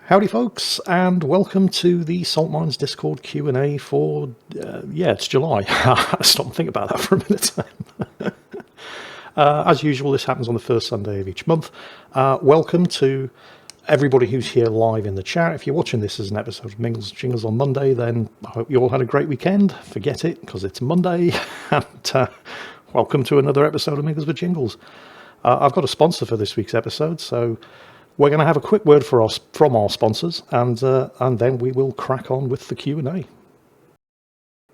Howdy folks, and welcome to the Salt Mines Discord Q&A for, it's July. Stop and think about that for a minute. As usual, this happens on the first Sunday of each month. Welcome to everybody who's here live in the chat. If you're watching this as an episode of Mingles and Jingles on Monday, then I hope you all had a great weekend. Forget it, because it's Monday. And welcome to another episode of Mingles with Jingles. I've got a sponsor for this week's episode, so we're going to have a quick word from our sponsors, and then we will crack on with the Q&A.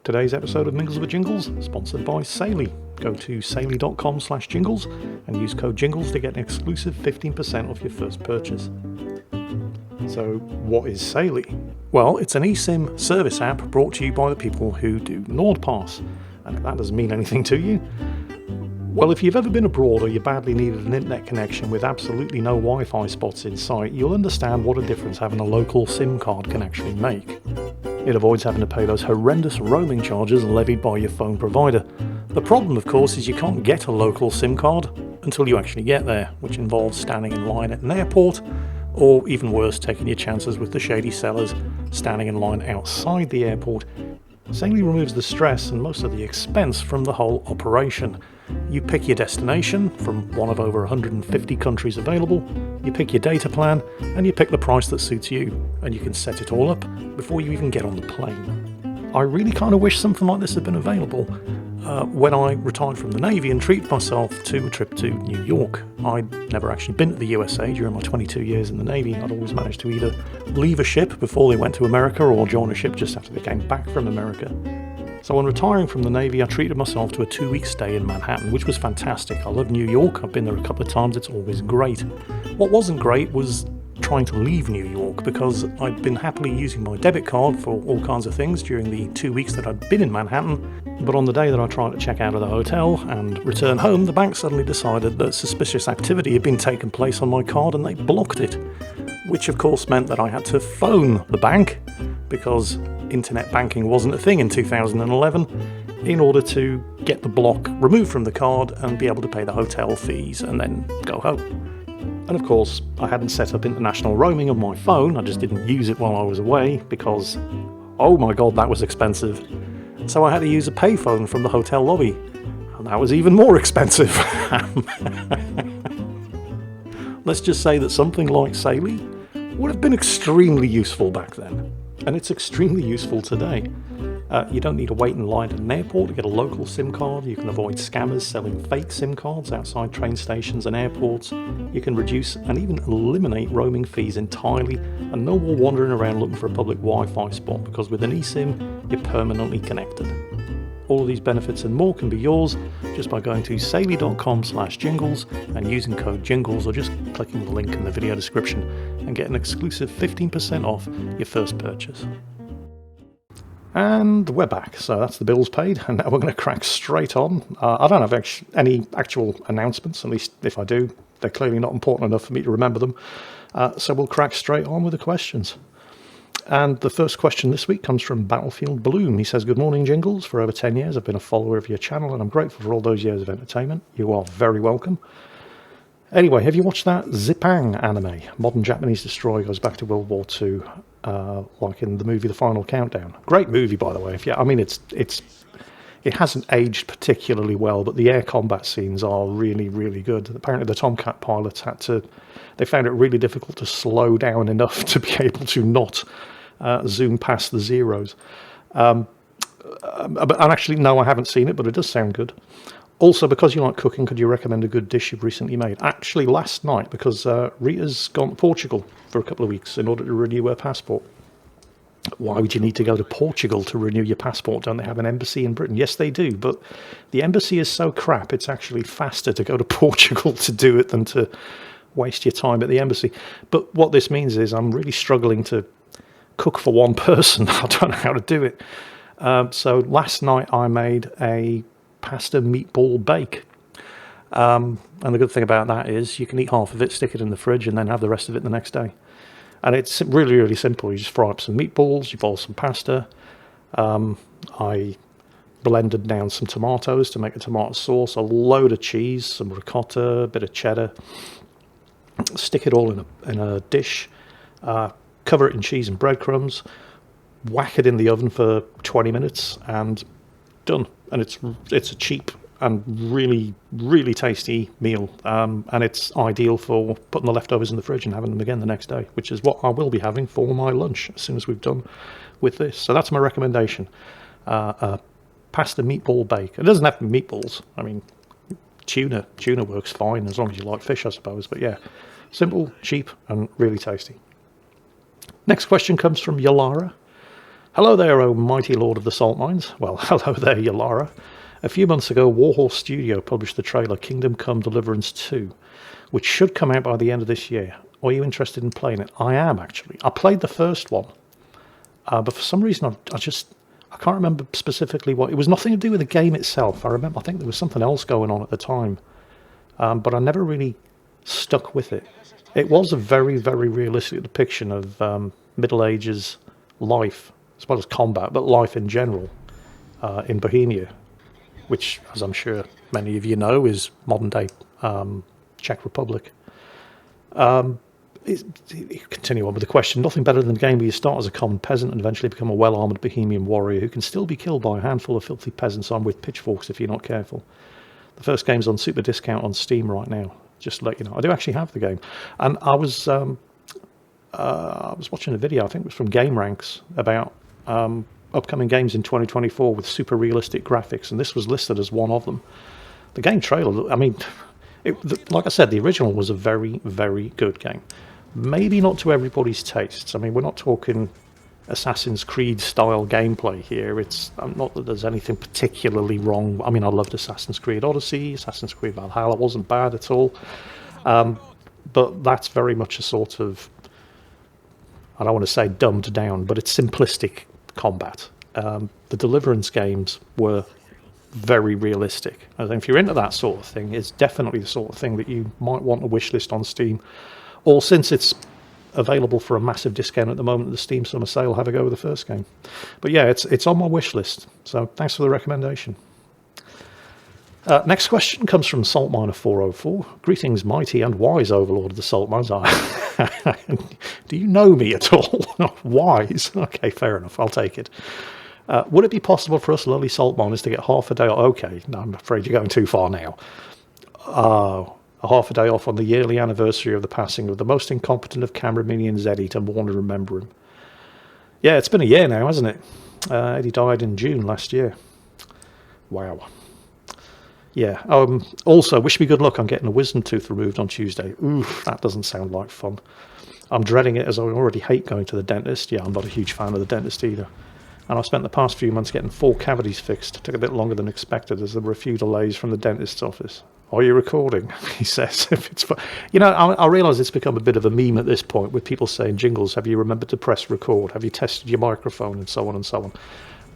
Today's episode of Mingles with Jingles, sponsored by Saley. Go to saley.com/jingles and use code JINGLES to get an exclusive 15% off your first purchase. So, what is Saley? Well, it's an eSIM service app brought to you by the people who do NordPass. And if that doesn't mean anything to you, well, if you've ever been abroad or you badly needed an internet connection with absolutely no Wi-Fi spots in sight, you'll understand what a difference having a local SIM card can actually make. It avoids having to pay those horrendous roaming charges levied by your phone provider. The problem, of course, is you can't get a local SIM card until you actually get there, which involves standing in line at an airport, or even worse, taking your chances with the shady sellers standing in line outside the airport. Saley removes the stress and most of the expense from the whole operation. You pick your destination from one of over 150 countries available, you pick your data plan, and you pick the price that suits you, and you can set it all up before you even get on the plane. I really kind of wish something like this had been available when I retired from the Navy and treated myself to a trip to New York. I'd never actually been to the USA during my 22 years in the Navy. I'd always managed to either leave a ship before they went to America or join a ship just after they came back from America. So when retiring from the Navy, I treated myself to a 2-week stay in Manhattan, which was fantastic. I love New York. I've been there a couple of times. It's always great. What wasn't great was trying to leave New York, because I'd been happily using my debit card for all kinds of things during the 2 weeks that I'd been in Manhattan. But on the day that I tried to check out of the hotel and return home, the bank suddenly decided that suspicious activity had been taking place on my card and they blocked it. Which of course meant that I had to phone the bank, because internet banking wasn't a thing in 2011, in order to get the block removed from the card and be able to pay the hotel fees and then go home. And of course, I hadn't set up international roaming on my phone. I just didn't use it while I was away because, oh my god, that was expensive. So I had to use a payphone from the hotel lobby, and that was even more expensive. Let's just say that something like Saley would have been extremely useful back then, and it's extremely useful today. You don't need to wait in line at an airport to get a local SIM card. You can avoid scammers selling fake SIM cards outside train stations and airports. You can reduce and even eliminate roaming fees entirely, and no more wandering around looking for a public Wi-Fi spot, because with an eSIM, you're permanently connected. All of these benefits and more can be yours just by going to saley.com/jingles and using code JINGLES, or just clicking the link in the video description and get an exclusive 15% off your first purchase. And we're back, so that's the bills paid, and now we're going to crack straight on. I don't have any actual announcements, at least if I do, they're clearly not important enough for me to remember them. So we'll crack straight on with the questions. And the first question this week comes from Battlefield Bloom. He says, "Good morning, Jingles. For over 10 years, I've been a follower of your channel, and I'm grateful for all those years of entertainment. You are very welcome. Anyway, have you watched that Zippang anime? Modern Japanese destroyer goes back to World War II, like in the movie The Final Countdown. Great movie, by the way. It hasn't aged particularly well, but the air combat scenes are really, really good. Apparently the Tomcat pilots they found it really difficult to slow down enough to be able to not zoom past the zeros. And actually, no, I haven't seen it, but it does sound good. Also, because you like cooking, could you recommend a good dish you've recently made? Actually, last night, because Rita's gone to Portugal for a couple of weeks in order to renew her passport. Why would you need to go to Portugal to renew your passport? Don't they have an embassy in Britain? Yes, they do, but the embassy is so crap, it's actually faster to go to Portugal to do it than to waste your time at the embassy. But what this means is I'm really struggling to cook for one person. I don't know how to do it. So last night I made a pasta meatball bake. And the good thing about that is you can eat half of it, stick it in the fridge, and then have the rest of it the next day. And it's really, really simple. You just fry up some meatballs, you boil some pasta. I blended down some tomatoes to make a tomato sauce, a load of cheese, some ricotta, a bit of cheddar. Stick it all in a dish. cover it in cheese and breadcrumbs, whack it in the oven for 20 minutes, and done. And it's a cheap and really, really tasty meal, and it's ideal for putting the leftovers in the fridge and having them again the next day, which is what I will be having for my lunch as soon as we've done with this. So that's my recommendation. Pasta meatball bake. It doesn't have to be meatballs. I mean, tuna works fine as long as you like fish, I suppose. But yeah, simple, cheap, and really tasty. Next question comes from Yalara. Hello there, O mighty lord of the salt mines. Well, hello there, Yalara. A few months ago, Warhorse Studio published the trailer Kingdom Come Deliverance 2, which should come out by the end of this year. Are you interested in playing it? I am, actually. I played the first one, but for some reason I can't remember specifically what. It was nothing to do with the game itself. I think there was something else going on at the time, but I never really stuck with it. It was a very, very realistic depiction of Middle Ages life, as well as combat, but life in general in Bohemia, which, as I'm sure many of you know, is modern-day Czech Republic. Continue on with the question. Nothing better than a game where you start as a common peasant and eventually become a well-armoured Bohemian warrior who can still be killed by a handful of filthy peasants armed with pitchforks if you're not careful. The first game's on super discount on Steam right now, just to let you know. I do actually have the game. And I was watching a video, I think it was from Game Ranks, about upcoming games in 2024 with super realistic graphics, and this was listed as one of them. The game trailer, I mean, like I said, the original was a very, very good game. Maybe not to everybody's tastes. I mean, we're not talking Assassin's Creed style gameplay here. It's not that there's anything particularly wrong. I mean, I loved Assassin's Creed Odyssey, Assassin's Creed Valhalla wasn't bad at all. But that's very much a sort of, I don't want to say dumbed down, but it's simplistic combat. The Deliverance games were very realistic. I think if you're into that sort of thing, it's definitely the sort of thing that you might want a wish list on Steam. Or since it's available for a massive discount at the moment at the Steam Summer Sale, have a go with the first game. But yeah, it's on my wish list. So thanks for the recommendation. Next question comes from Saltminer404. Greetings, mighty and wise overlord of the salt mines. Do you know me at all? Wise? Okay, fair enough. I'll take it. Would it be possible for us lowly salt miners to get half a day off? Okay, no, I'm afraid you're going too far now. A half a day off on the yearly anniversary of the passing of the most incompetent of Cameroonians, Eddie, to mourn and remember him. Yeah, it's been a year now, hasn't it? Eddie died in June last year. Wow. Yeah. Also, wish me good luck on getting a wisdom tooth removed on Tuesday. Oof, that doesn't sound like fun. I'm dreading it as I already hate going to the dentist. Yeah, I'm not a huge fan of the dentist either. And I've spent the past few months getting 4 cavities fixed. It took a bit longer than expected as there were a few delays from the dentist's office. Are you recording? He says. If it's fun. You know, I realise it's become a bit of a meme at this point with people saying, Jingles, have you remembered to press record? Have you tested your microphone? And so on and so on.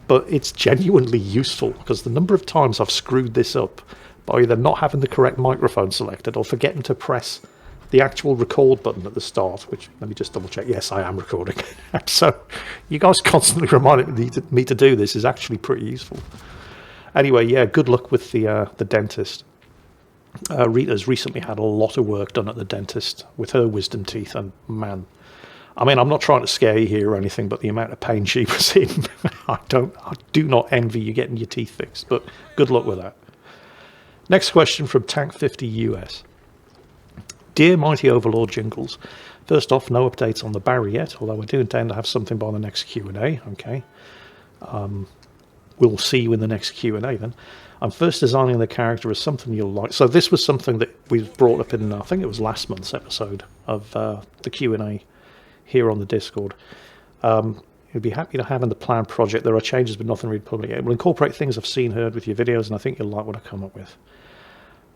But it's genuinely useful because the number of times I've screwed this up by either not having the correct microphone selected or forgetting to press the actual record button at the start, which, let me just double check. Yes, I am recording. So you guys constantly reminding me to do this is actually pretty useful. Anyway, yeah, good luck with the dentist. Rita's recently had a lot of work done at the dentist with her wisdom teeth, and man, I mean, I'm not trying to scare you here or anything, but the amount of pain she was in, I do not envy you getting your teeth fixed, but good luck with that. Next question from Tank50US. Dear Mighty Overlord Jingles, first off, no updates on the Barry yet, although I do intend to have something by the next Q&A, okay. We'll see you in the next Q&A then. I'm first designing the character as something you'll like. So this was something that we brought up in, I think it was last month's episode of the Q&A here on the Discord. You'd be happy to have in the planned project. There are changes, but nothing really public yet. We'll incorporate things I've seen, heard with your videos, and I think you'll like what I come up with.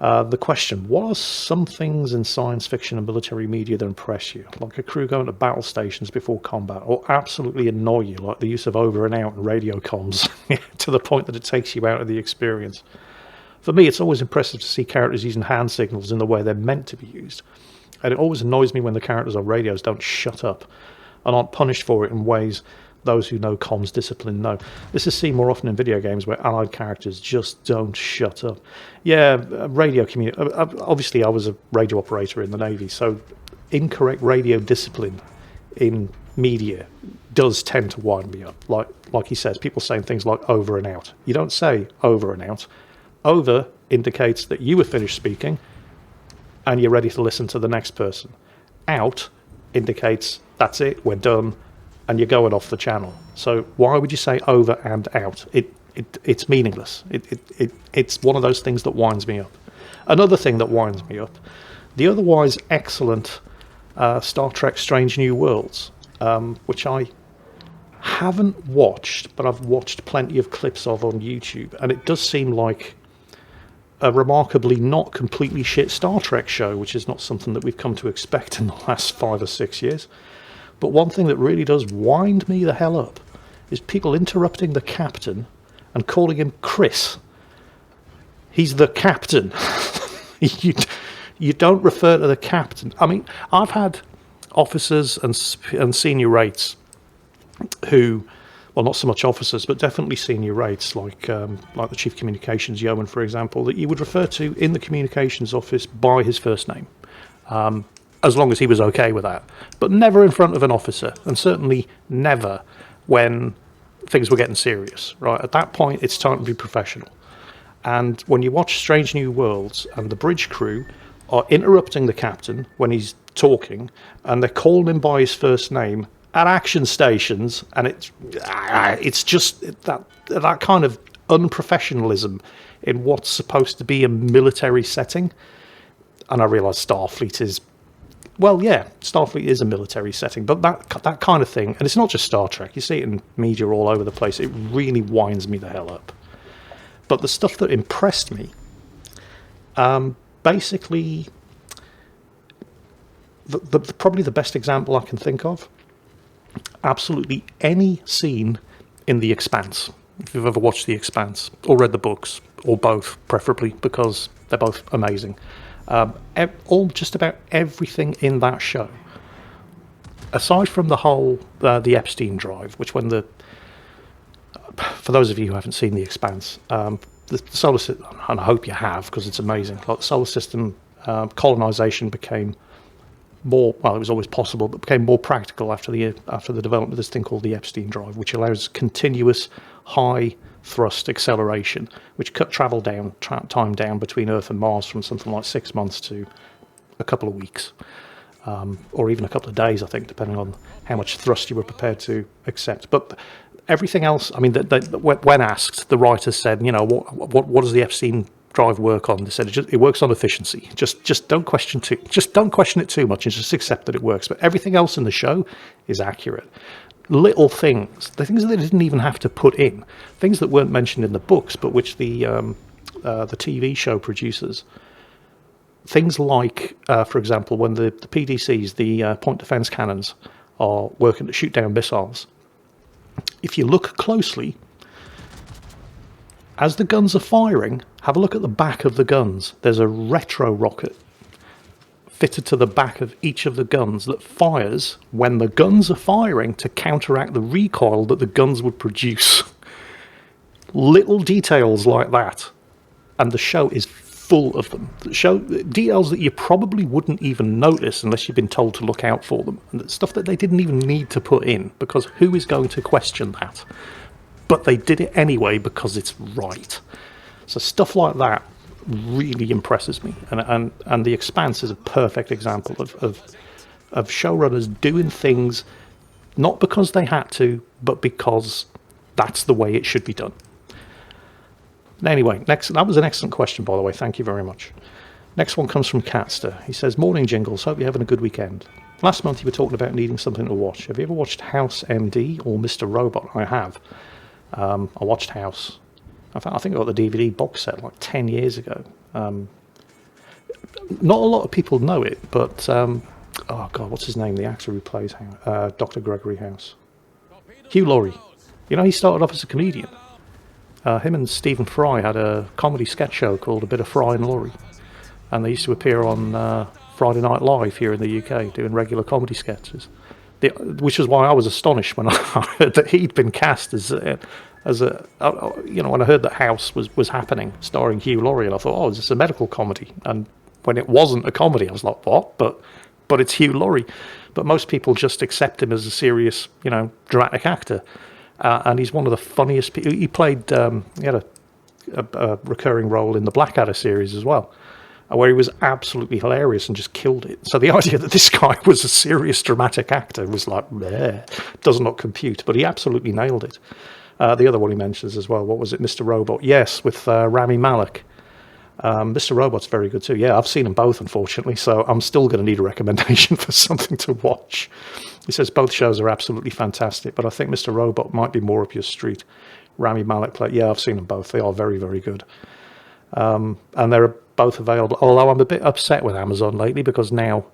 The question, what are some things in science fiction and military media that impress you? Like a crew going to battle stations before combat, or absolutely annoy you, like the use of over and out and radio comms, to the point that it takes you out of the experience. For me, it's always impressive to see characters using hand signals in the way they're meant to be used. And it always annoys me when the characters on radios don't shut up and aren't punished for it in ways those who know comms discipline know. This is seen more often in video games where allied characters just don't shut up. Yeah, radio community. Obviously, I was a radio operator in the Navy, so incorrect radio discipline in media does tend to wind me up. Like he says, people saying things like over and out. You don't say over and out. Over indicates that you have finished speaking and you're ready to listen to the next person. Out indicates that's it, we're done, and you're going off the channel. So why would you say over and out? It's meaningless. It's one of those things that winds me up. Another thing that winds me up, the otherwise excellent Star Trek Strange New Worlds, which I haven't watched, but I've watched plenty of clips of on YouTube, and it does seem like a remarkably not completely shit Star Trek show, which is not something that we've come to expect in the last 5 or 6 years. But one thing that really does wind me the hell up is people interrupting the captain and calling him Chris. He's the captain. You don't refer to the captain. I mean, I've had officers and senior rates who, well, not so much officers, but definitely senior rates, like the Chief Communications Yeoman, for example, that you would refer to in the communications office by his first name, as long as he was okay with that. But never in front of an officer, and certainly never when things were getting serious. Right at that point, it's time to be professional. And when you watch Strange New Worlds and the bridge crew are interrupting the captain when he's talking, and they're calling him by his first name at action stations, and it's just that kind of unprofessionalism in what's supposed to be a military setting. And I realise Starfleet is, well, yeah, Starfleet is a military setting, but that kind of thing, and it's not just Star Trek, you see it in media all over the place, it really winds me the hell up. But the stuff that impressed me, basically, probably the best example I can think of, absolutely any scene in The Expanse, if you've ever watched The Expanse, or read the books, or both, preferably, because they're both amazing. Just about everything in that show, aside from the whole, the Epstein drive, which for those of you who haven't seen The Expanse, the solar system, and I hope you have, because it's amazing, like the solar system colonization became more, well, it was always possible, but became more practical after the development of this thing called the Epstein drive, which allows continuous high thrust acceleration, which cut travel time down between Earth and Mars from something like 6 months to a couple of weeks, or even a couple of days, I think, depending on how much thrust you were prepared to accept. But everything else, I mean, when asked, the writers said, what does the Epstein drive work on? They said it works on efficiency. Just don't question it too much, and just accept that it works. But everything else in the show is accurate. Little things, the things that they didn't even have to put in, things that weren't mentioned in the books, but which the TV show produces. Things like, for example, when the PDCs, the point defense cannons, are working to shoot down missiles. If you look closely, as the guns are firing, have a look at the back of the guns. There's a retro rocket fitted to the back of each of the guns that fires when the guns are firing to counteract the recoil that the guns would produce. Little details like that. And the show is full of them. The show details that you probably wouldn't even notice unless you've been told to look out for them. And stuff that they didn't even need to put in, because who is going to question that? But they did it anyway because it's right. So stuff like that really impresses me, and The Expanse is a perfect example of showrunners doing things not because they had to, but because that's the way it should be done. Anyway, that was an excellent question, by the way. Thank you very much. Next one comes from Catster. He says, "Morning, Jingles. Hope you're having a good weekend. Last month you were talking about needing something to watch. Have you ever watched House MD or Mr. Robot?" I have. I watched House. I think I got the DVD box set like 10 years ago. Not a lot of people know it, but oh god, what's his name? The actor who plays Dr. Gregory House, Hugh Laurie. He started off as a comedian. Him and Stephen Fry had a comedy sketch show called A Bit of Fry and Laurie, and they used to appear on Friday Night Live here in the UK doing regular comedy sketches. Which is why I was astonished when I heard that he'd been cast as a when I heard that House was happening, starring Hugh Laurie, and I thought, oh, is this a medical comedy? And when it wasn't a comedy, I was like, what? But but it's Hugh Laurie. But most people just accept him as a serious, dramatic actor. And he's one of the funniest people. He played, he had a recurring role in the Blackadder series as well, where he was absolutely hilarious and just killed it. So the idea that this guy was a serious dramatic actor was like, does not compute. But he absolutely nailed it. The other one he mentions as well, what was it, Mr. Robot? Yes, with Rami Malek. Mr. Robot's very good too. Yeah, I've seen them both, unfortunately, so I'm still going to need a recommendation for something to watch. He says both shows are absolutely fantastic, but I think Mr. Robot might be more up your street. Rami Malek play. Yeah, I've seen them both. They are very, very good. And they're both available, although I'm a bit upset with Amazon lately because now,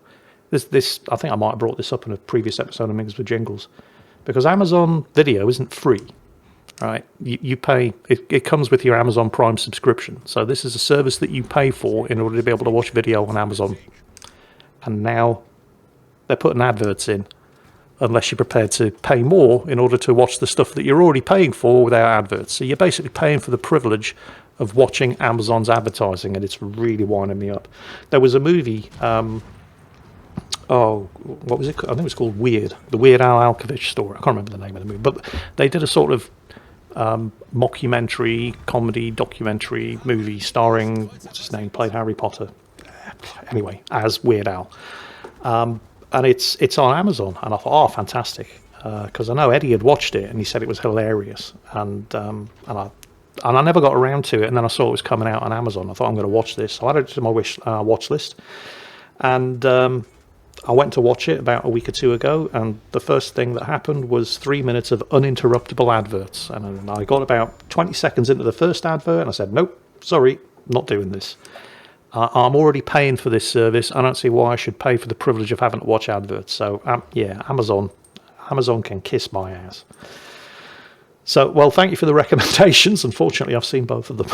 this I think I might have brought this up in a previous episode of Mingles with Jingles, because Amazon Video isn't free. Right, you pay, it comes with your Amazon Prime subscription. So this is a service that you pay for in order to be able to watch video on Amazon. And now they're putting adverts in, unless you're prepared to pay more in order to watch the stuff that you're already paying for without adverts. So you're basically paying for the privilege of watching Amazon's advertising, and it's really winding me up. There was a movie, what was it? I think it was called Weird, the Weird Al Yankovic story. I can't remember the name of the movie, but they did a sort of mockumentary, comedy, documentary movie starring, what's his name, played Harry Potter. Anyway, as Weird Al. And it's on Amazon, and I thought, oh, fantastic, because I know Eddie had watched it, and he said it was hilarious, and I never got around to it, and then I saw it was coming out on Amazon. I thought, I'm going to watch this, so I added it to my watch list, and I went to watch it about a week or two ago, and the first thing that happened was 3 minutes of uninterruptible adverts. And I got about 20 seconds into the first advert, and I said, nope, sorry, not doing this. I'm already paying for this service. I don't see why I should pay for the privilege of having to watch adverts. So, yeah, Amazon can kiss my ass. So, well, thank you for the recommendations. Unfortunately, I've seen both of them.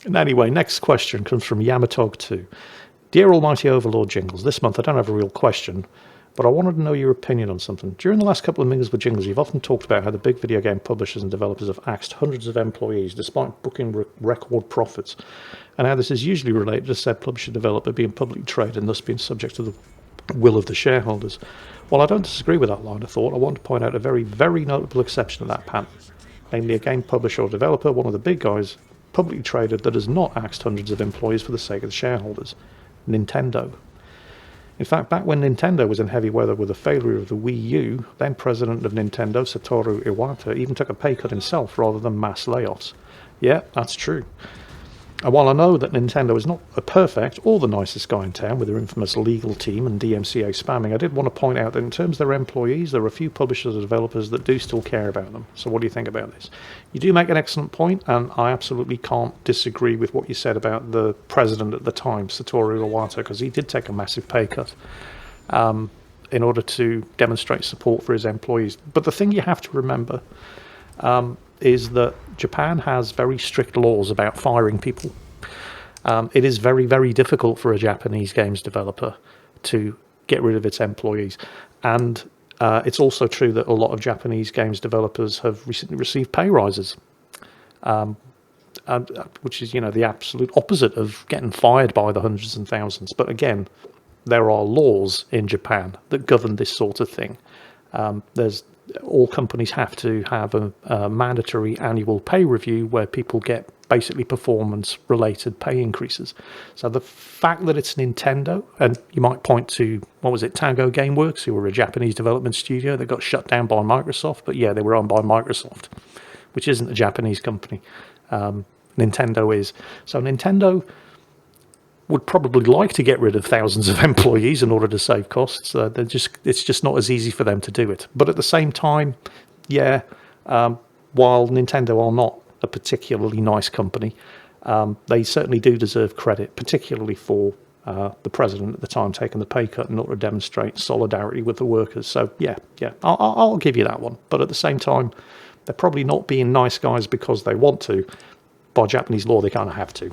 And anyway, next question comes from Yamatog2. Dear Almighty Overlord Jingles, this month I don't have a real question, but I wanted to know your opinion on something. During the last couple of Mingles with Jingles, you've often talked about how the big video game publishers and developers have axed hundreds of employees despite booking record profits, and how this is usually related to said publisher developer being publicly traded and thus being subject to the will of the shareholders. While I don't disagree with that line of thought, I want to point out a very, very notable exception to that pattern, namely a game publisher or developer, one of the big guys, publicly traded, that has not axed hundreds of employees for the sake of the shareholders. Nintendo. In fact, back when Nintendo was in heavy weather with the failure of the Wii U, then president of Nintendo, Satoru Iwata, even took a pay cut himself rather than mass layoffs. Yeah, that's true. And while I know that Nintendo is not a perfect or the nicest guy in town with their infamous legal team and DMCA spamming, I did want to point out that in terms of their employees, there are a few publishers and developers that do still care about them. So what do you think about this? You do make an excellent point, and I absolutely can't disagree with what you said about the president at the time, Satoru Iwata, because he did take a massive pay cut in order to demonstrate support for his employees. But the thing you have to remember is that Japan has very strict laws about firing people. It is very, very difficult for a Japanese games developer to get rid of its employees. And it's also true that a lot of Japanese games developers have recently received pay rises, which is, the absolute opposite of getting fired by the hundreds and thousands. But again, there are laws in Japan that govern this sort of thing. All companies have to have a mandatory annual pay review where people get basically performance-related pay increases. So the fact that it's Nintendo, and you might point to, Tango Gameworks, who were a Japanese development studio that got shut down by Microsoft, but yeah, they were owned by Microsoft, which isn't a Japanese company. Nintendo is. So Nintendo would probably like to get rid of thousands of employees in order to save costs. It's just not as easy for them to do it. But at the same time, while Nintendo are not a particularly nice company, they certainly do deserve credit, particularly for the president at the time taking the pay cut in order to demonstrate solidarity with the workers. So I'll give you that one. But at the same time, they're probably not being nice guys because they want to. By Japanese law, they kind of have to.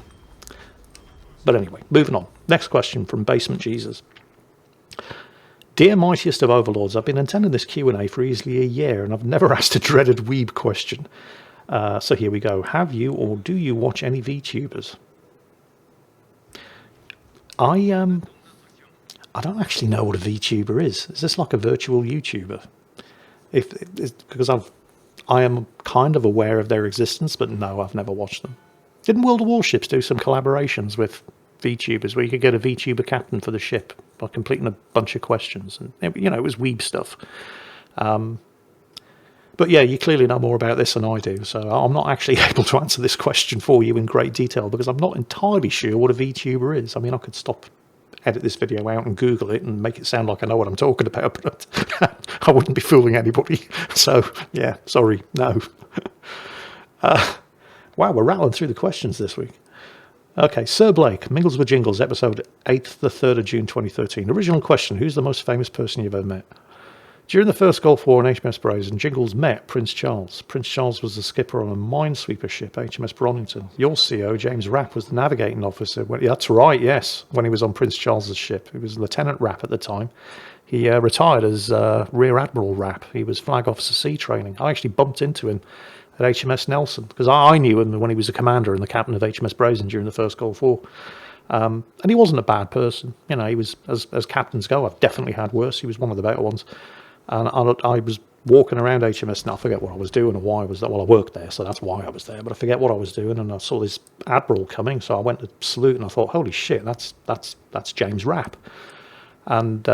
But anyway, moving on. Next question from Basement Jesus. Dear mightiest of overlords, I've been attending this Q&A for easily a year, and I've never asked a dreaded weeb question. So here we go. Have you or do you watch any VTubers? I don't actually know what a VTuber is. Is this like a virtual YouTuber? Because I am kind of aware of their existence, but no, I've never watched them. Didn't World of Warships do some collaborations with VTubers where you could get a VTuber captain for the ship by completing a bunch of questions? And it was weeb stuff. But yeah, you clearly know more about this than I do, so I'm not actually able to answer this question for you in great detail because I'm not entirely sure what a VTuber is. I mean, I could edit this video out and Google it and make it sound like I know what I'm talking about, but I wouldn't be fooling anybody. So yeah, sorry, no. Wow, we're rattling through the questions this week. Okay, Sir Blake, Mingles with Jingles, episode 8th, the 3rd of June 2013. Original question, who's the most famous person you've ever met? During the First Gulf War on HMS Brazen, Jingles met Prince Charles. Prince Charles was the skipper on a minesweeper ship, HMS Bronington. Your CO, James Rapp, was the navigating officer. That's right, yes, when he was on Prince Charles's ship. He was Lieutenant Rapp at the time. He retired as Rear Admiral Rapp. He was Flag Officer Sea Training. I actually bumped into him at HMS Nelson because I knew him when he was a commander and the captain of HMS Brazen during the First Gulf War. And he wasn't a bad person. He was, as captains go, I've definitely had worse. He was one of the better ones. And I was walking around HMS, and I forget what I was doing or why I was there. Well, I worked there, so that's why I was there, but I forget what I was doing, and I saw this Admiral coming, so I went to salute, and I thought, holy shit, that's James Rapp. And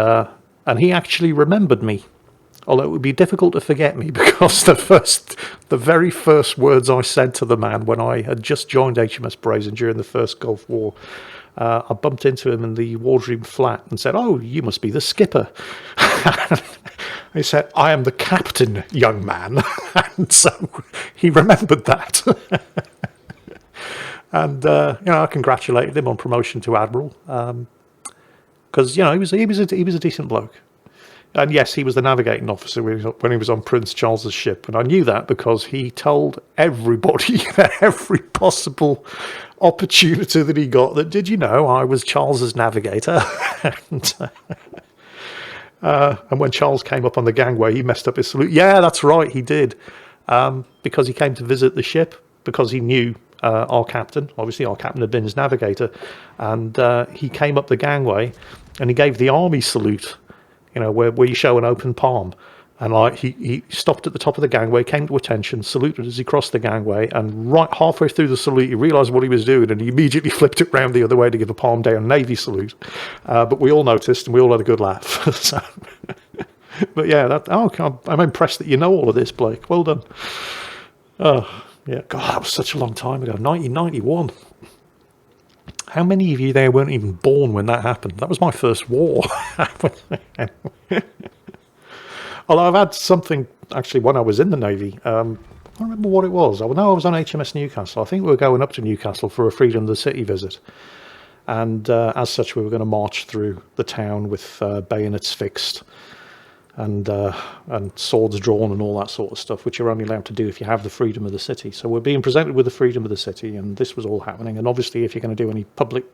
he actually remembered me, although it would be difficult to forget me, because the very first words I said to the man when I had just joined HMS Brazen during the First Gulf War, I bumped into him in the wardroom flat and said, "Oh, you must be the skipper." He said, "I am the captain, young man." And so he remembered that. And I congratulated him on promotion to Admiral because he was a decent bloke. And yes, he was the navigating officer when he was on Prince Charles's ship, and I knew that because he told everybody every possible opportunity that he got that, did you know I was Charles's navigator? And when Charles came up on the gangway, he messed up his salute. Yeah, that's right, he did, because he came to visit the ship because he knew our captain. Obviously, our captain had been his navigator, and he came up the gangway and he gave the army salute. Where you show an open palm. And he stopped at the top of the gangway, came to attention, saluted as he crossed the gangway, and right halfway through the salute, he realised what he was doing, and he immediately flipped it round the other way to give a palm down Navy salute. But we all noticed, and we all had a good laugh. So, but yeah, I'm impressed that you know all of this, Blake. Well done. Oh, yeah, God, that was such a long time ago, 1991. How many of you there weren't even born when that happened? That was my first war. Although I've had something, actually, when I was in the Navy. I don't remember what it was. I know I was on HMS Newcastle. I think we were going up to Newcastle for a Freedom of the City visit. And as such, we were going to march through the town with bayonets fixed and swords drawn and all that sort of stuff, which you're only allowed to do if you have the freedom of the city. So we're being presented with the freedom of the city, and this was all happening. And obviously, if you're going to do any public,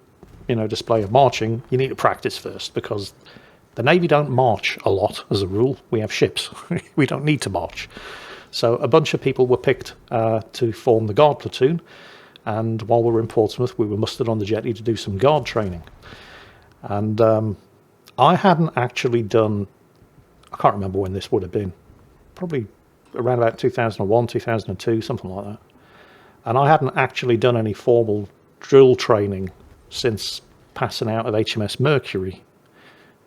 display of marching, you need to practice first, because the Navy don't march a lot as a rule. We have ships. We don't need to march. So a bunch of people were picked to form the guard platoon, and while we were in Portsmouth, we were mustered on the jetty to do some guard training. And I hadn't actually done, I can't remember when this would have been, probably around about 2001, 2002, something like that. And I hadn't actually done any formal drill training since passing out of HMS Mercury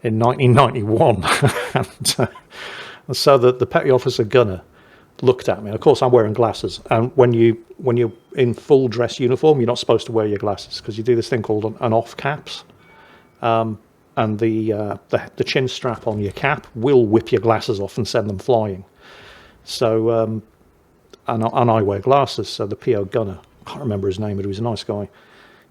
in 1991. And so the petty officer gunner looked at me. Of course, I'm wearing glasses. And when you're in full dress uniform, you're not supposed to wear your glasses because you do this thing called an off caps. And the chin strap on your cap will whip your glasses off and send them flying. So, and I wear glasses. So the PO gunner, I can't remember his name, but he was a nice guy.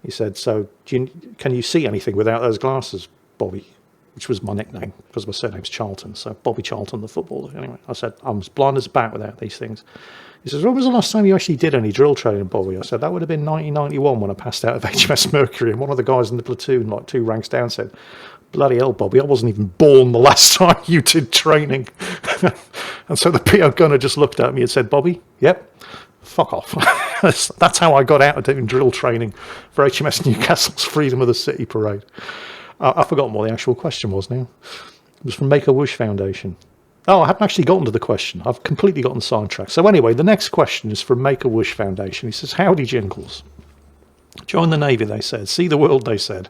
He said, "So can you see anything without those glasses, Bobby?" Which was my nickname because my surname's Charlton. So Bobby Charlton, the footballer. Anyway, I said, "I'm as blind as a bat without these things." He says, "When was the last time you actually did any drill training, Bobby?" I said, "That would have been 1991 when I passed out of HMS Mercury." And one of the guys in the platoon, like 2 ranks down, said, "Bloody hell, Bobby, I wasn't even born the last time you did training." And so the PO gunner just looked at me and said, "Bobby, yep, fuck off." That's how I got out of doing drill training for HMS Newcastle's Freedom of the City parade. I've forgotten what the actual question was now. It was from Make-A-Wish Foundation. Oh, I haven't actually gotten to the question. I've completely gotten sidetracked. So anyway, the next question is from Make-A-Wish Foundation. He says, howdy, Jingles. Join the Navy, they said. See the world, they said.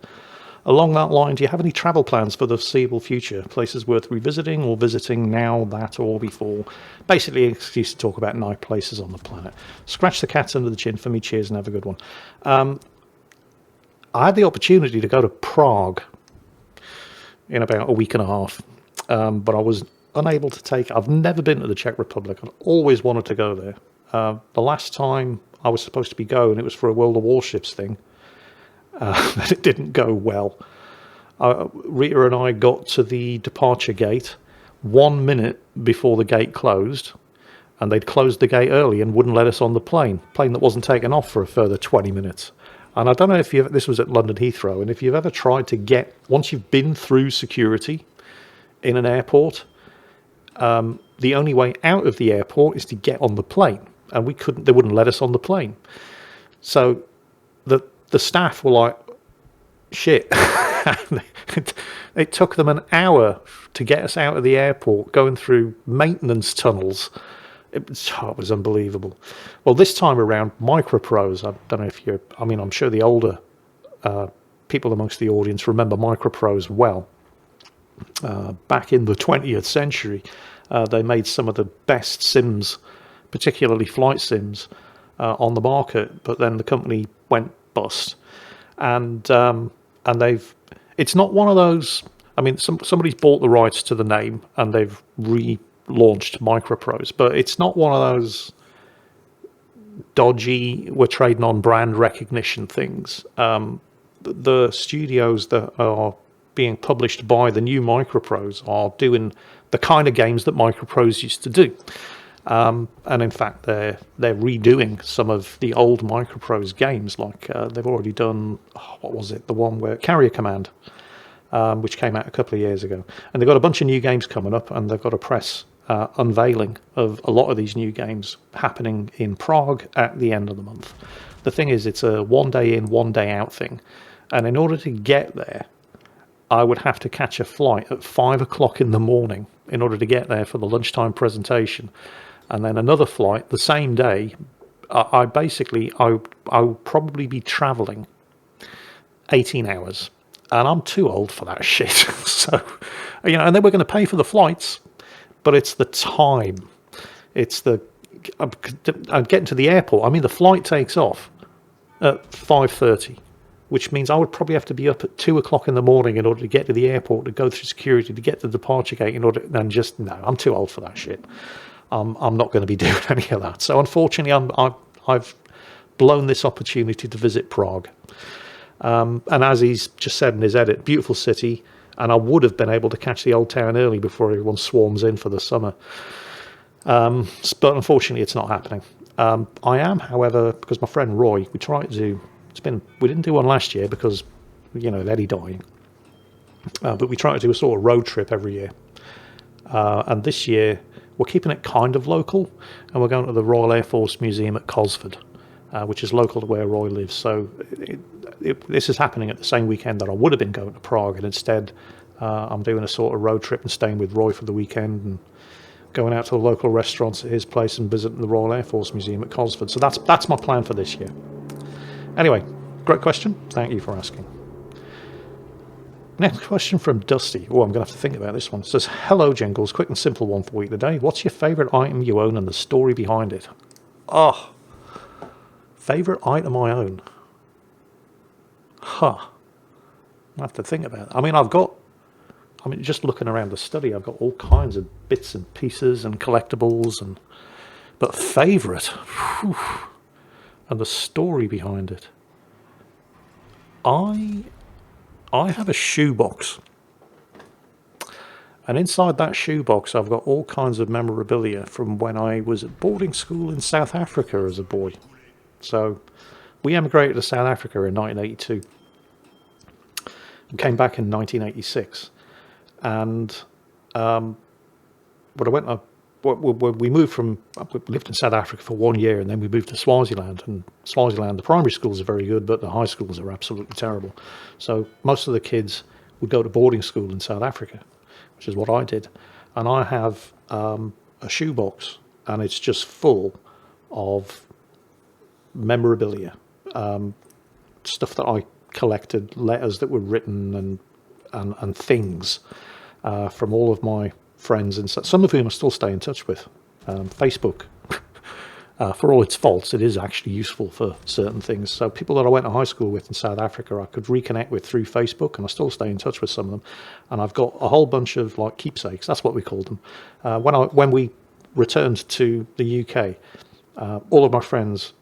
Along that line, do you have any travel plans for the foreseeable future? Places worth revisiting or visiting now, that, or before? Basically, an excuse to talk about nice places on the planet. Scratch the cats under the chin for me. Cheers and have a good one. I had the opportunity to go to Prague in about a week and a half, but I was unable to take. I've never been to the Czech Republic. I've always wanted to go there. The last time I was supposed to be going, it was for a World of Warships thing. But it didn't go well. Rita and I got to the departure gate 1 minute before the gate closed, and they'd closed the gate early and wouldn't let us on the plane that wasn't taken off for a further 20 minutes. And I don't know if this was at London Heathrow, and if you've ever tried to get, once you've been through security in an airport, the only way out of the airport is to get on the plane, and they wouldn't let us on the plane. So the staff were like, shit. It took them an hour to get us out of the airport, going through maintenance tunnels. It was unbelievable. Well, this time around, Micropros, I don't know if I'm sure the older people amongst the audience remember Micropros well. Back in the 20th century, they made some of the best sims, particularly flight sims, on the market, but then the company went bust. And it's not one of those. I mean, somebody's bought the rights to the name and they've relaunched Micropros, but it's not one of those dodgy, we're trading on brand recognition things. The studios that are being published by the new Micropros are doing the kind of games that Micropros used to do. And in fact, they're redoing some of the old Microprose games. Like they've already done, what was it? The one where Carrier Command, which came out a couple of years ago. And they've got a bunch of new games coming up, and they've got a press unveiling of a lot of these new games happening in Prague at the end of the month. The thing is, it's a 1 day in, 1 day out thing. And in order to get there, I would have to catch a flight at 5 o'clock in the morning in order to get there for the lunchtime presentation. And then another flight the same day. I would probably be traveling 18 hours, and I'm too old for that shit. So, and then we're going to pay for the flights, but it's the time. It's I'm getting to the airport. I mean, the flight takes off at 5:30, which means I would probably have to be up at 2 o'clock in the morning in order to get to the airport, to go through security, to get to the departure gate no, I'm too old for that shit. I'm not going to be doing any of that. So unfortunately, I've blown this opportunity to visit Prague. And as he's just said in his edit, beautiful city, and I would have been able to catch the old town early before everyone swarms in for the summer. But unfortunately, it's not happening. I am, however, because my friend Roy, we didn't do one last year because, of Eddie dying. But we try to do a sort of road trip every year. And this year, we're keeping it kind of local, and we're going to the Royal Air Force Museum at Cosford, which is local to where Roy lives. So this is happening at the same weekend that I would have been going to Prague, and instead I'm doing a sort of road trip and staying with Roy for the weekend and going out to the local restaurants at his place and visiting the Royal Air Force Museum at Cosford. So that's my plan for this year. Anyway, great question. Thank you for asking. Next question from Dusty. I'm going to have to think about this one. It says, hello, Jingles. Quick and simple one for you today. What's your favourite item you own and the story behind it? Favourite item I own? I have to think about it. Just looking around the study, I've got all kinds of bits and pieces and collectibles, but favourite? And the story behind it. I have a shoebox, and inside that shoebox I've got all kinds of memorabilia from when I was at boarding school in South Africa as a boy. So we emigrated to South Africa in 1982 and came back in 1986, and we lived in South Africa for 1 year, and then we moved to Swaziland. And Swaziland, the primary schools are very good, but the high schools are absolutely terrible. So most of the kids would go to boarding school in South Africa, which is what I did. And I have a shoebox, and it's just full of memorabilia, stuff that I collected, letters that were written and things from all of my friends, and some of whom I still stay in touch with. Facebook, for all its faults, it is actually useful for certain things. So people that I went to high school with in South Africa, I could reconnect with through Facebook, and I still stay in touch with some of them. And I've got a whole bunch of like keepsakes. That's what we called them. When we returned to the UK, all of my friends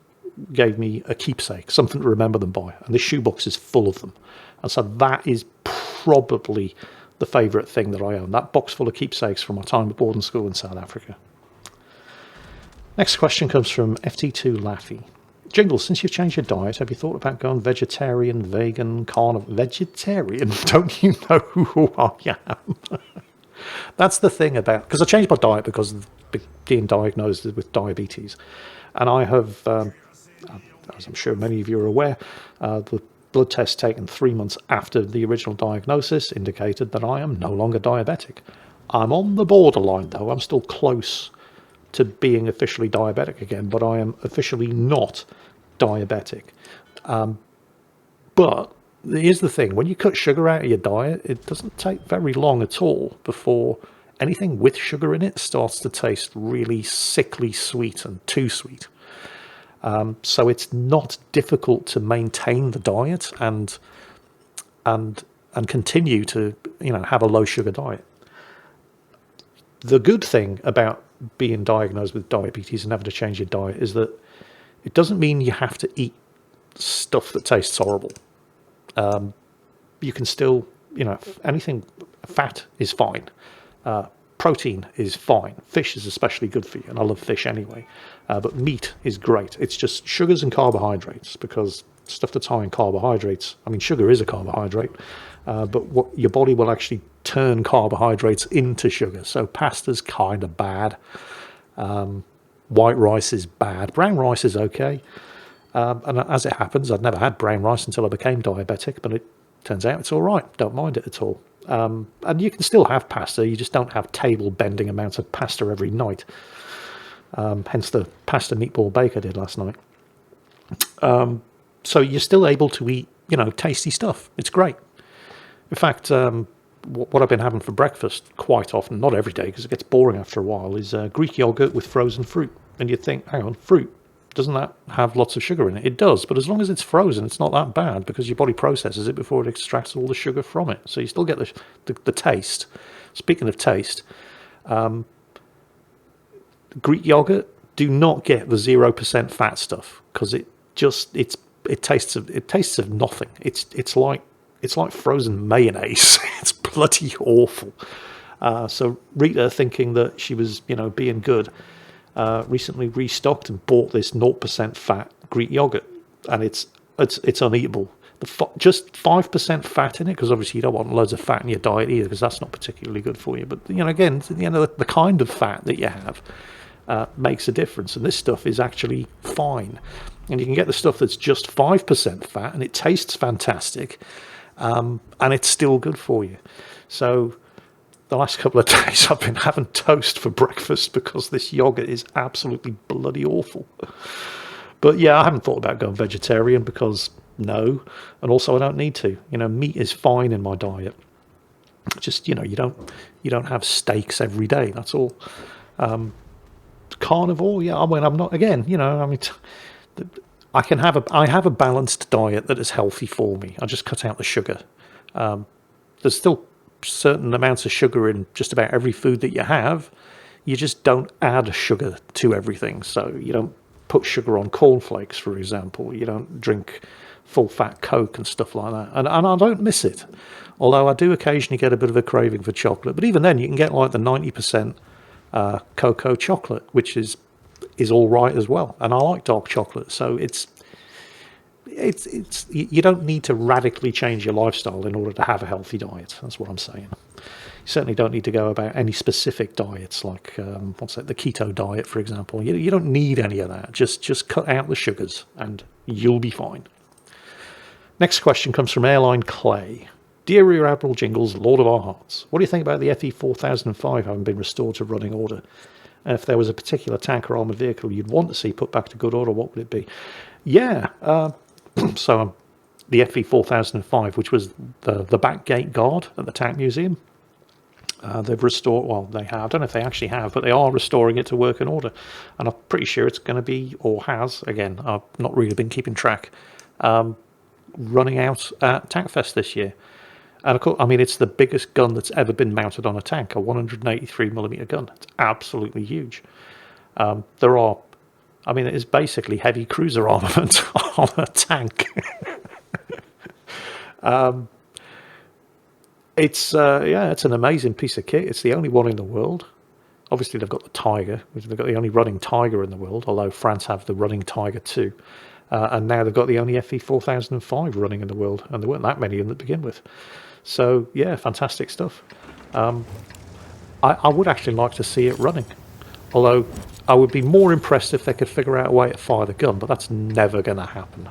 gave me a keepsake, something to remember them by, and this shoebox is full of them. And so that is probably the favourite thing that I own, that box full of keepsakes from my time at boarding school in South Africa. Next question comes from FT2 Laffy. Jingles, since you've changed your diet, have you thought about going vegetarian, vegan, carnivore? Vegetarian? Don't you know who I am? That's the thing about, because I changed my diet because of being diagnosed with diabetes. And I have, as I'm sure many of you are aware, the blood test taken 3 months after the original diagnosis indicated that I am no longer diabetic. I'm on the borderline, though. I'm still close to being officially diabetic again, but I am officially not diabetic. But here's the thing. When you cut sugar out of your diet, it doesn't take very long at all before anything with sugar in it starts to taste really sickly sweet and too sweet. So it's not difficult to maintain the diet and continue to, have a low sugar diet. The good thing about being diagnosed with diabetes and having to change your diet is that it doesn't mean you have to eat stuff that tastes horrible. You can still, anything, fat is fine. Protein is fine. Fish is especially good for you, and I love fish anyway. But meat is great. It's just sugars and carbohydrates, because stuff that's high in carbohydrates, sugar is a carbohydrate, but what your body will actually turn carbohydrates into sugar. So pasta's kind of bad. White rice is bad. Brown rice is okay. And as it happens, I'd never had brown rice until I became diabetic, but it turns out it's all right. Don't mind it at all. And you can still have pasta, you just don't have table-bending amounts of pasta every night. Hence the pasta meatball bake I did last night. So you're still able to eat, tasty stuff. It's great. In fact, what I've been having for breakfast quite often, not every day because it gets boring after a while, is Greek yogurt with frozen fruit. And you'd think, hang on, fruit, doesn't that have lots of sugar in it? It does, but as long as it's frozen, it's not that bad because your body processes it before it extracts all the sugar from it. So you still get the taste. Speaking of taste, Greek yogurt, do not get the 0% fat stuff because it tastes of nothing. It's like frozen mayonnaise. It's bloody awful. So Rita, thinking that she was being good, recently restocked and bought this 0% fat Greek yogurt, and it's uneatable. Just 5% fat in it, because obviously you don't want loads of fat in your diet either, because that's not particularly good for you. But again, the kind of fat that you have makes a difference, and this stuff is actually fine. And you can get the stuff that's just 5% fat, and it tastes fantastic, and it's still good for you. So the last couple of days I've been having toast for breakfast because this yogurt is absolutely bloody awful. But yeah, I haven't thought about going vegetarian because no, and also I don't need to. Meat is fine in my diet. Just you don't have steaks every day. That's all. Carnivore, yeah. I'm not. Again, I have a balanced diet that is healthy for me. I just cut out the sugar. There's still certain amounts of sugar in just about every food that you have. You just don't add sugar to everything. So you don't put sugar on cornflakes, for example. You don't drink full-fat Coke and stuff like that. And I don't miss it. Although I do occasionally get a bit of a craving for chocolate. But even then, you can get like the 90% cocoa chocolate, which is all right as well. And I like dark chocolate. So it's you don't need to radically change your lifestyle in order to have a healthy diet. That's what I'm saying. You certainly don't need to go about any specific diets like the keto diet, for example. You don't need any of that. Just cut out the sugars and you'll be fine. Next question comes from Airline Clay. Dear Rear Admiral Jingles, Lord of our hearts, what do you think about the FE 4005 having been restored to running order? And if there was a particular tank or armoured vehicle you'd want to see put back to good order, what would it be? Yeah, so the FE 4005, which was the back gate guard at the Tank Museum, they've restored, well, they have, I don't know if they actually have, but they are restoring it to work in order. And I'm pretty sure it's going to be, or has, again, I've not really been keeping track, running out at Tankfest this year. And of course, I mean, it's the biggest gun that's ever been mounted on a tank, a 183mm gun. It's absolutely huge. There are, I mean, it is basically heavy cruiser armament on a tank. It's an amazing piece of kit. It's the only one in the world. Obviously, they've got the Tiger, which they've got the only running Tiger in the world, although France have the running Tiger too. And now they've got the only FE 4005 running in the world, and there weren't that many of them to begin with. So, yeah, fantastic stuff. I would actually like to see it running, although I would be more impressed if they could figure out a way to fire the gun, but that's never going to happen.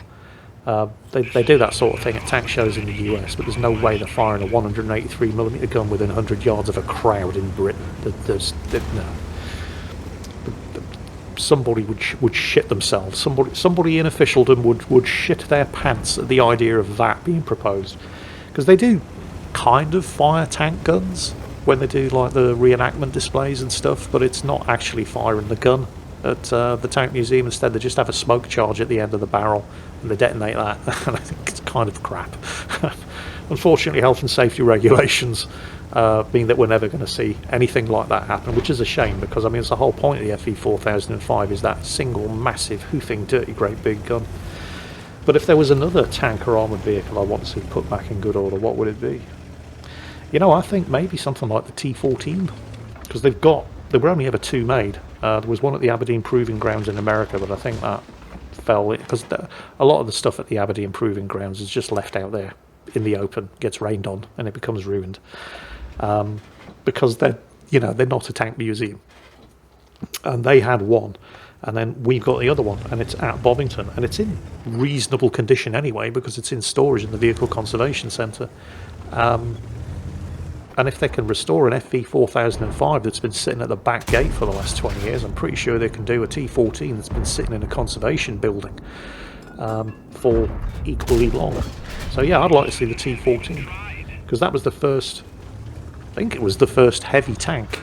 They do that sort of thing at tank shows in the US, but there's no way they're firing a 183mm gun within 100 yards of a crowd in Britain. No. Somebody would shit themselves. Somebody in officialdom would shit their pants at the idea of that being proposed, because they do kind of fire tank guns when they do like the reenactment displays and stuff, but it's not actually firing the gun at the Tank Museum. Instead, they just have a smoke charge at the end of the barrel and they detonate that. And I think it's kind of crap. Unfortunately, health and safety regulations mean that we're never going to see anything like that happen, which is a shame, because I mean, it's the whole point of the FE 4005 is that single massive hoofing dirty great big gun. But if there was another tank or armoured vehicle I want to see put back in good order, what would it be? You know, I think maybe something like the T14, because there were only ever two made. There was one at the Aberdeen Proving Grounds in America, but I think that fell, because a lot of the stuff at the Aberdeen Proving Grounds is just left out there in the open, gets rained on, and it becomes ruined. Because they're not a tank museum. And they had one, and then we've got the other one, and it's at Bovington, and it's in reasonable condition anyway, because it's in storage in the Vehicle Conservation Centre. And if they can restore an FE 4005 that's been sitting at the back gate for the last 20 years, I'm pretty sure they can do a T14 that's been sitting in a conservation building for equally long. So yeah, I'd like to see the T14, because that was the first, I think it was the first heavy tank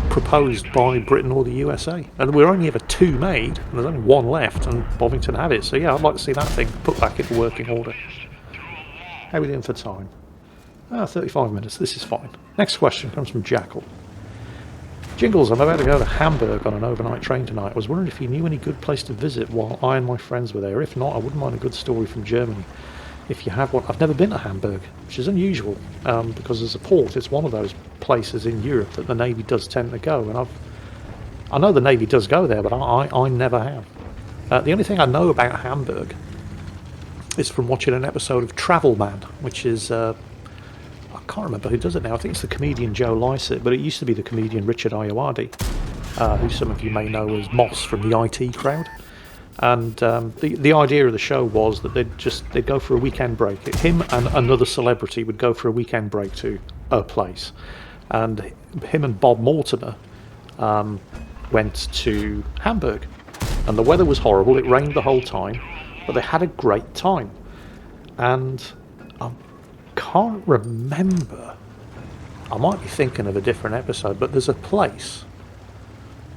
proposed by Britain or the USA. And there were only ever two made, and there's only one left, and Bovington had it. So yeah, I'd like to see that thing put back into working order. How are we doing for time? 35 minutes, this is fine. Next question comes from Jackal. Jingles, I'm about to go to Hamburg on an overnight train tonight. I was wondering if you knew any good place to visit while I and my friends were there. If not, I wouldn't mind a good story from Germany. If you have one, I've never been to Hamburg, which is unusual, because as a port, it's one of those places in Europe that the Navy does tend to go, and I know the Navy does go there, but I never have. The only thing I know about Hamburg is from watching an episode of Travel Man, which is I can't remember who does it now. I think it's the comedian Joe Lycett, but it used to be the comedian Richard Ayoade, who some of you may know as Moss from the IT Crowd. And the idea of the show was that they'd go for a weekend break. Him and another celebrity would go for a weekend break to a place, and him and Bob Mortimer went to Hamburg, and the weather was horrible. It rained the whole time, but they had a great time. And I can't remember. I might be thinking of a different episode, but there's a place.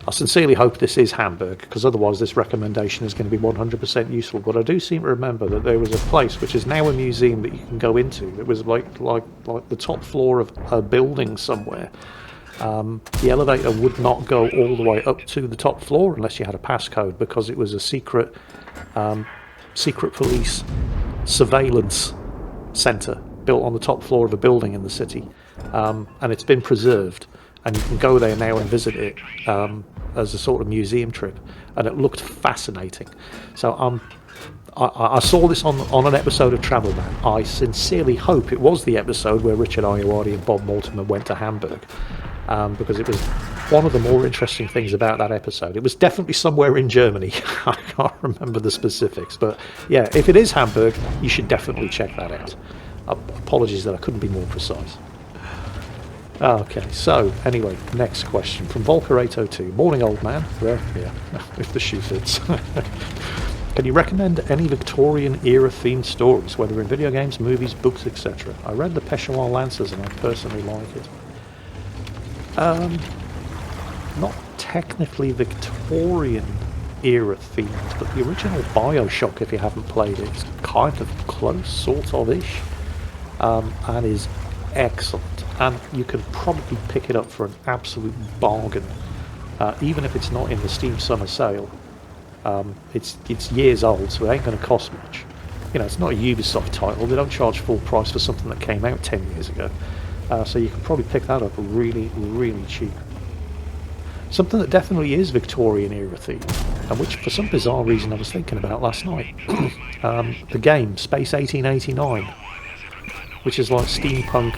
I sincerely hope this is Hamburg, because otherwise this recommendation is going to be 100% useful. But I do seem to remember that there was a place which is now a museum that you can go into. It was like the top floor of a building somewhere. The elevator would not go all the way up to the top floor unless you had a passcode, because it was a secret police surveillance centre built on the top floor of a building in the city, and it's been preserved. And you can go there now and visit it as a sort of museum trip, and it looked fascinating. So I saw this on an episode of Travel Man. I sincerely hope it was the episode where Richard Ayoade and Bob Mortimer went to Hamburg, because it was one of the more interesting things about that episode, it was definitely somewhere in Germany. I can't remember the specifics, but yeah, if it is Hamburg, you should definitely check that out. Apologies that I couldn't be more precise. Okay, so anyway, next question from Volker802. Morning, old man. Well, yeah, if the shoe fits. Can you recommend any Victorian era themed stories, whether in video games, movies, books, etc.? I read the Peshawar Lancers and I personally like it. Not technically Victorian era themed, but the original BioShock, if you haven't played it, is kind of close, sort of-ish, and is excellent. And you can probably pick it up for an absolute bargain, even if it's not in the Steam Summer Sale. It's years old, so it ain't going to cost much. You know, it's not a Ubisoft title. They don't charge full price for something that came out 10 years ago. So you can probably pick that up really, really cheap. Something that definitely is Victorian era themed, and which for some bizarre reason I was thinking about last night. The game, Space 1889, which is like steampunk,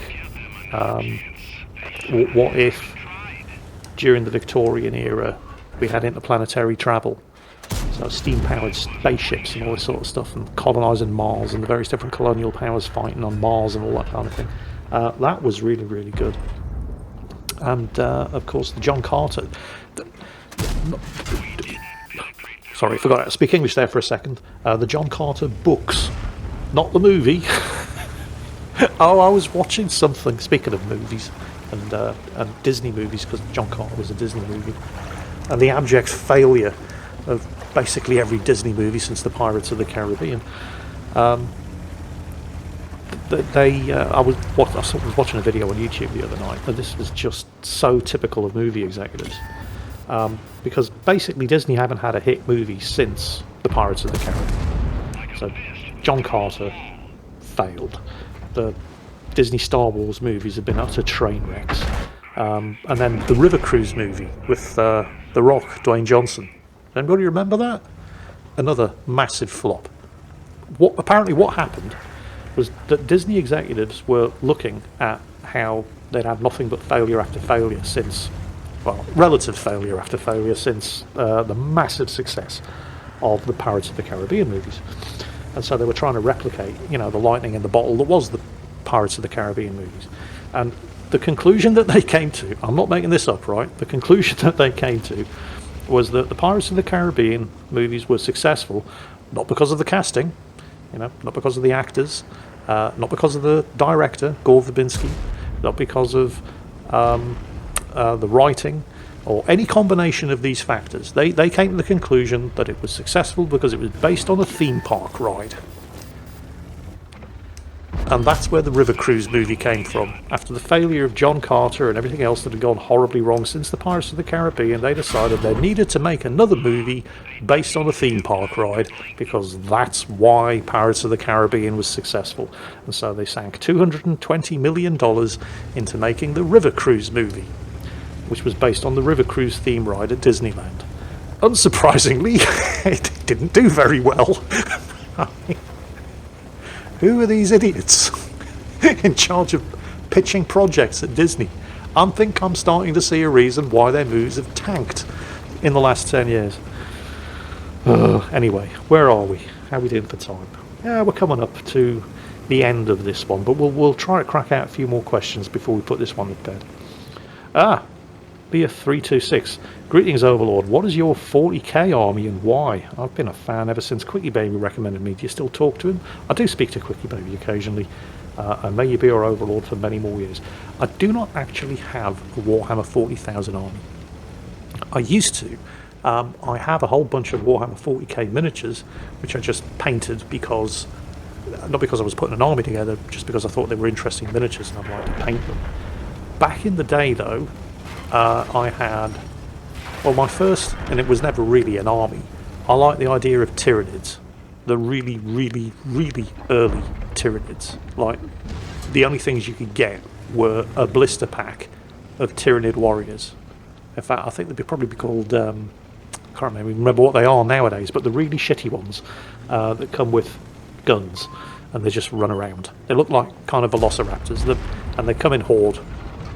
what if during the Victorian era we had interplanetary travel. So steam-powered spaceships and all this sort of stuff, and colonising Mars and the various different colonial powers fighting on Mars and all that kind of thing. That was really, really good. And of course, the John Carter. Sorry, I forgot how to speak English there for a second. The John Carter books, not the movie. Oh, I was watching something. Speaking of movies and Disney movies, because John Carter was a Disney movie, and the abject failure of basically every Disney movie since the Pirates of the Caribbean. I was watching a video on YouTube the other night, and this was just so typical of movie executives, because basically Disney haven't had a hit movie since the Pirates of the Caribbean. So John Carter failed. The Disney Star Wars movies have been utter train wrecks, and then the River Cruise movie with The Rock, Dwayne Johnson. Anybody remember that? Another massive flop. What happened was that Disney executives were looking at how they'd had nothing but failure after failure since, well, relative failure after failure since the massive success of the Pirates of the Caribbean movies. And so they were trying to replicate, you know, the lightning in the bottle that was the Pirates of the Caribbean movies. And the conclusion that they came to, I'm not making this up, right? The conclusion that they came to was that the Pirates of the Caribbean movies were successful, not because of the casting, you know, not because of the actors, not because of the director, Gore Verbinski, not because of the writing, or any combination of these factors. They came to the conclusion that it was successful because it was based on a theme park ride. And that's where the River Cruise movie came from. After the failure of John Carter and everything else that had gone horribly wrong since the Pirates of the Caribbean, they decided they needed to make another movie based on a theme park ride, because that's why Pirates of the Caribbean was successful. And so they sank $220 million into making the River Cruise movie, which was based on the River Cruise theme ride at Disneyland. Unsurprisingly, it didn't do very well. Who are these idiots in charge of pitching projects at Disney? I think I'm starting to see a reason why their moves have tanked in the last 10 years. Anyway, where are we? How are we doing for time? Yeah, we're coming up to the end of this one, but we'll try to crack out a few more questions before we put this one to bed. Bia326. Greetings, Overlord. What is your 40k army and why? I've been a fan ever since Quickie Baby recommended me. Do you still talk to him? I do speak to Quickie Baby occasionally, and may you be our Overlord for many more years. I do not actually have a Warhammer 40,000 army. I used to. I have a whole bunch of Warhammer 40k miniatures, which I just painted because, not because I was putting an army together, just because I thought they were interesting miniatures and I'd like to paint them. Back in the day, though, I had, well, my first, and it was never really an army, I like the idea of Tyranids, the really, really, really early Tyranids. Like, the only things you could get were a blister pack of Tyranid warriors. In fact, I think they'd probably be called, I can't remember what they are nowadays, but the really shitty ones that come with guns and they just run around. They look like kind of velociraptors, and they come in horde.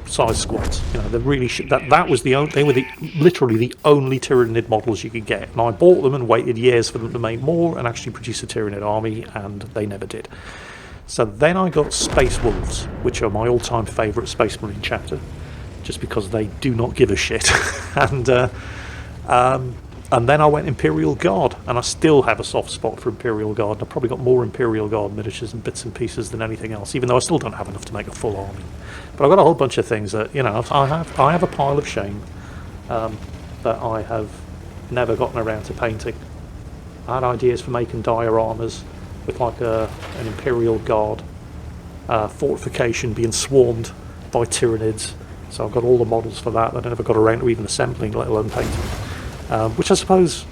size squads. You know, they really that was the only, they were literally the only Tyranid models you could get, and I bought them and waited years for them to make more and actually produce a Tyranid army, and they never did. So then I got Space Wolves, which are my all-time favourite Space Marine chapter, just because they do not give a shit. And then I went Imperial Guard, and I still have a soft spot for Imperial Guard. I've probably got more Imperial Guard miniatures and bits and pieces than anything else, even though I still don't have enough to make a full army. But I've got a whole bunch of things that, you know, I have a pile of shame that I have never gotten around to painting. I had ideas for making dioramas with like an Imperial Guard fortification being swarmed by Tyranids. So I've got all the models for that I never got around to even assembling, let alone painting. Which I suppose,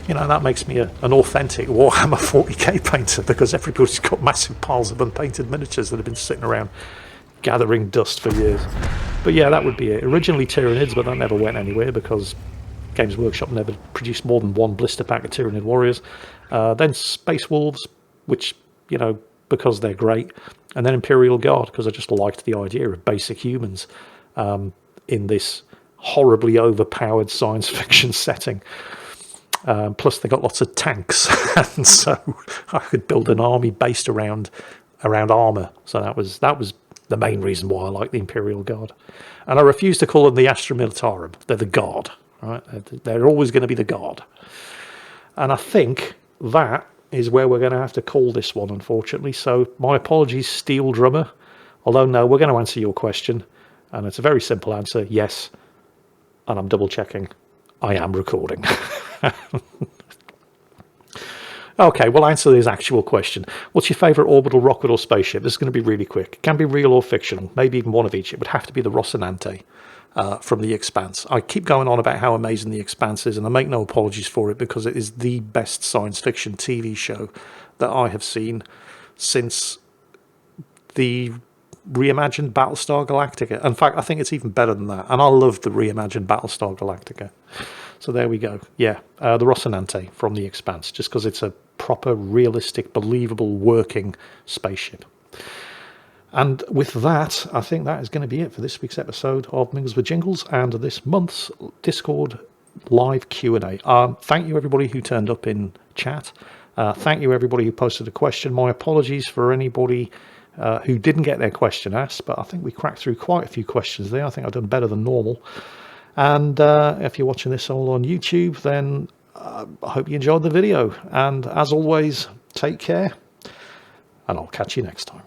you know, that makes me an authentic Warhammer 40k painter, because everybody's got massive piles of unpainted miniatures that have been sitting around gathering dust for years. But yeah, that would be it. Originally Tyranids, but that never went anywhere because Games Workshop never produced more than one blister pack of Tyranid warriors. Then Space Wolves, which, you know, because they're great. And then Imperial Guard, because I just liked the idea of basic humans in this horribly overpowered science fiction setting. Plus they got lots of tanks, and so I could build an army based around armour. So that was the main reason why I like the Imperial Guard. And I refuse to call them the Astra Militarum. They're the Guard, right? They're always going to be the Guard. And I think that is where we're going to have to call this one, unfortunately. So my apologies, Steel Drummer. Although no, we're going to answer your question, and it's a very simple answer: yes. And I'm double checking, I am recording. Okay, we'll answer this actual question. What's your favourite orbital rocket or spaceship? This is going to be really quick. It can be real or fictional, maybe even one of each. It would have to be the Rocinante from The Expanse. I keep going on about how amazing The Expanse is, and I make no apologies for it, because it is the best science fiction TV show that I have seen since the reimagined Battlestar Galactica. In fact, I think it's even better than that, and I love the reimagined Battlestar Galactica. So there we go. Yeah, the Rocinante from The Expanse, just because it's a proper, realistic, believable, working spaceship. And with that, I think that is going to be it for this week's episode of Mingles with Jingles and this month's Discord live Q&A. Thank you everybody who turned up in chat. Thank you everybody who posted a question. My apologies for anybody who didn't get their question asked, but I think we cracked through quite a few questions there. I think I've done better than normal. And if you're watching this all on YouTube, then I hope you enjoyed the video. And as always, take care, and I'll catch you next time.